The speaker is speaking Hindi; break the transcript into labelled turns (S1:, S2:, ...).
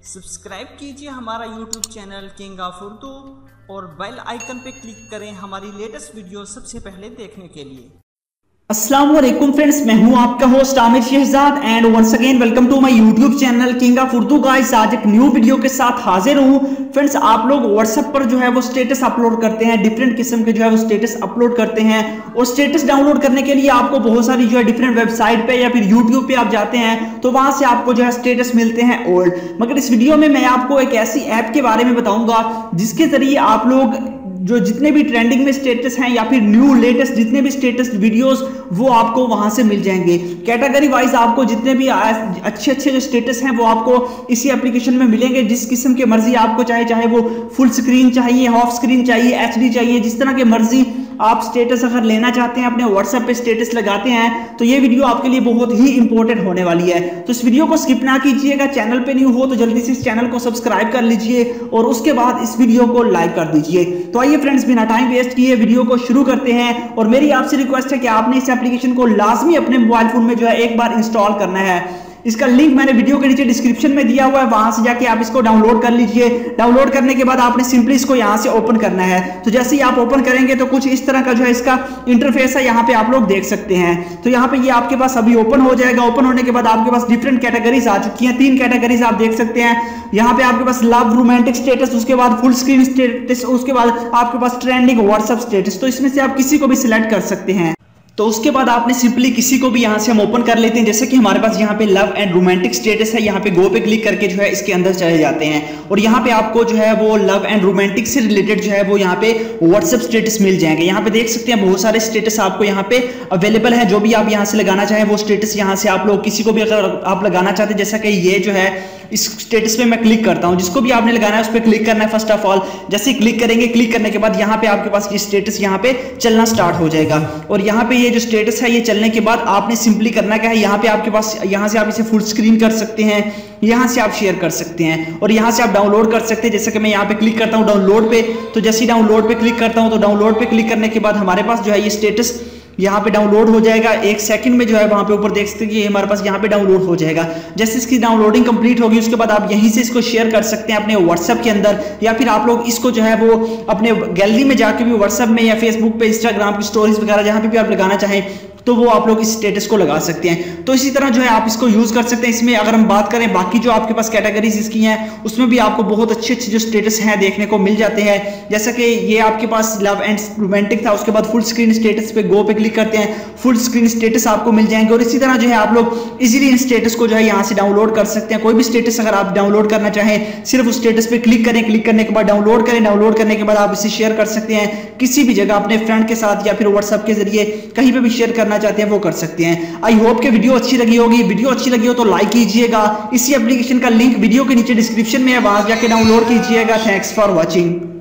S1: सब्सक्राइब कीजिए हमारा YouTube channel king of Urdu और बेल आइकन पे क्लिक करें हमारी लेटेस्ट वीडियो सबसे पहले देखने के लिए।
S2: अस्सलाम वालेकुम फ्रेंड्स, मैं हूं आपका host Aamir Shahzad and once again welcome to my YouTube channel king of Urdu. Guys, आज एक न्यू वीडियो के साथ हाजिर हूं। फ्रेंड्स, आप लोग व्हाट्सएप पर जो है वो स्टेटस अपलोड करते हैं, डिफरेंट किस्म के जो है वो स्टेटस अपलोड करते हैं और स्टेटस डाउनलोड करने के लिए आपको बहुत सारी जो है डिफरेंट वेबसाइट पे या फिर यूट्यूब पे आप जाते हैं तो वहां से आपको जो है स्टेटस मिलते हैं ओल्ड। मगर इस वीडियो में मैं आपको एक ऐसी ऐप के बारे में बताऊंगा जिसके जरिए आप लोग जो जितने भी ट्रेंडिंग में स्टेटस हैं या फिर न्यू लेटेस्ट जितने भी स्टेटस वीडियोस वो आपको वहां से मिल जाएंगे। कैटेगरी वाइज आपको जितने भी अच्छे जो स्टेटस हैं वो आपको इसी एप्लीकेशन में मिलेंगे। जिस किस्म के मर्जी आपको चाहे वो फुल स्क्रीन चाहिए, हाफ स्क्रीन चाहिए, एचडी चाहिए, जिस तरह के मर्जी आप स्टेटस अगर लेना चाहते हैं, अपने व्हाट्सएप पे स्टेटस लगाते हैं तो ये वीडियो आपके लिए बहुत ही इंपॉर्टेंट होने वाली है। तो इस वीडियो को स्किप ना कीजिएगा। चैनल पे न्यू हो तो जल्दी से इस चैनल को सब्सक्राइब कर लीजिए और उसके बाद इस वीडियो को लाइक कर दीजिए। तो आइए फ्रेंड्स, बिना टाइम वेस्ट किए वीडियो को शुरू करते हैं। और मेरी आपसे रिक्वेस्ट है कि आपने इस एप्लीकेशन को लाजमी अपने मोबाइल फोन में जो है एक बार इंस्टॉल करना है। इसका लिंक मैंने वीडियो के नीचे डिस्क्रिप्शन में दिया हुआ है, वहां से जाके आप इसको डाउनलोड कर लीजिए। डाउनलोड करने के बाद आपने सिंपली इसको यहां से ओपन करना है। तो जैसे ही आप ओपन करेंगे तो कुछ इस तरह का जो है इसका इंटरफेस है, यहाँ पे आप लोग देख सकते हैं। तो यहाँ पे ये आपके पास अभी ओपन हो जाएगा। ओपन होने के बाद आपके पास डिफरेंट कैटेगरीज आ चुकी हैं, 3 कैटेगरीज आप देख सकते हैं। यहाँ पे आपके पास लव रोमांटिक स्टेटस, उसके बाद फुल स्क्रीन स्टेटस, उसके बाद आपके पास ट्रेंडिंग व्हाट्सएप स्टेटस। तो इसमें से आप किसी को भी सिलेक्ट कर सकते हैं। तो उसके बाद आपने सिंपली किसी को भी यहाँ से हम ओपन कर लेते हैं। जैसे कि हमारे पास यहाँ पे लव एंड रोमांटिक स्टेटस है, यहाँ पे गो पे क्लिक करके जो है इसके अंदर चले जाते हैं और यहाँ पे आपको जो है वो लव एंड रोमांटिक से रिलेटेड जो है वो यहाँ पे व्हाट्सएप स्टेटस मिल जाएंगे। यहाँ पे देख सकते हैं बहुत सारे स्टेटस आपको यहाँ पे अवेलेबल है। जो भी आप यहाँ से लगाना चाहें वो स्टेटस यहाँ से आप लोग किसी को भी अगर आप लगाना चाहते हैं, जैसा कि ये जो है इस स्टेटस पे मैं क्लिक करता हूं, जिसको भी आपने लगाना है उस पर क्लिक करना है फर्स्ट ऑफ ऑल। जैसे ही क्लिक करेंगे, क्लिक करने के बाद यहाँ पे आपके पास ये स्टेटस यहाँ पे चलना स्टार्ट हो जाएगा और यहाँ पे ये जो स्टेटस है ये चलने के बाद आपने सिंपली करना क्या है, यहाँ पे आपके पास यहाँ से आप इसे फुल स्क्रीन कर सकते हैं, यहाँ से आप शेयर कर सकते हैं और यहाँ से आप डाउनलोड कर सकते हैं। जैसे कि मैं यहाँ पे क्लिक करता हूँ डाउनलोड पे, तो जैसे ही डाउनलोड पे क्लिक करता हूँ तो डाउनलोड पे क्लिक करने के बाद हमारे पास जो है ये स्टेटस यहाँ पे डाउनलोड हो जाएगा। 1 सेकंड में जो है वहां पे ऊपर देख सकते हैं कि हमारे पास यहाँ पे डाउनलोड हो जाएगा। जैसे इसकी डाउनलोडिंग कंप्लीट होगी उसके बाद आप यहीं से इसको शेयर कर सकते हैं अपने व्हाट्सएप के अंदर, या फिर आप लोग इसको जो है वो अपने गैलरी में जाके भी व्हाट्सएप में या फेसबुक पे, इंस्टाग्राम की स्टोरीज वगैरह जहां पे भी आप लगाना चाहें तो वो आप लोग इस स्टेटस को लगा सकते हैं। तो इसी तरह जो है आप इसको यूज कर सकते हैं। इसमें अगर हम बात करें बाकी जो आपके पास कैटेगरीज इसकी हैं उसमें भी आपको बहुत अच्छे जो स्टेटस हैं देखने को मिल जाते हैं। जैसा कि ये आपके पास लव एंड रोमांटिक था, उसके बाद फुल स्क्रीन स्टेटस पे गो पे क्लिक करते हैं, फुल स्क्रीन स्टेटस आपको मिल जाएंगे। और इसी तरह जो है आप लोग इजीली इन स्टेटस को जो है यहाँ से डाउनलोड कर सकते हैं। कोई भी स्टेटस अगर आप डाउनलोड करना चाहें, सिर्फ उस स्टेटस पे क्लिक करें, क्लिक करने के बाद डाउनलोड करें, डाउनलोड करने के बाद आप इसे शेयर कर सकते हैं किसी भी जगह अपने फ्रेंड के साथ या फिर व्हाट्सएप के जरिए कहीं पे भी शेयर करना चाहते हैं वो कर सकते हैं। आई होप कि वीडियो अच्छी लगी होगी। वीडियो अच्छी लगी हो तो लाइक कीजिएगा। इसी एप्लीकेशन का लिंक वीडियो के नीचे डिस्क्रिप्शन में है, वहां जाके डाउनलोड कीजिएगा। Thanks for watching.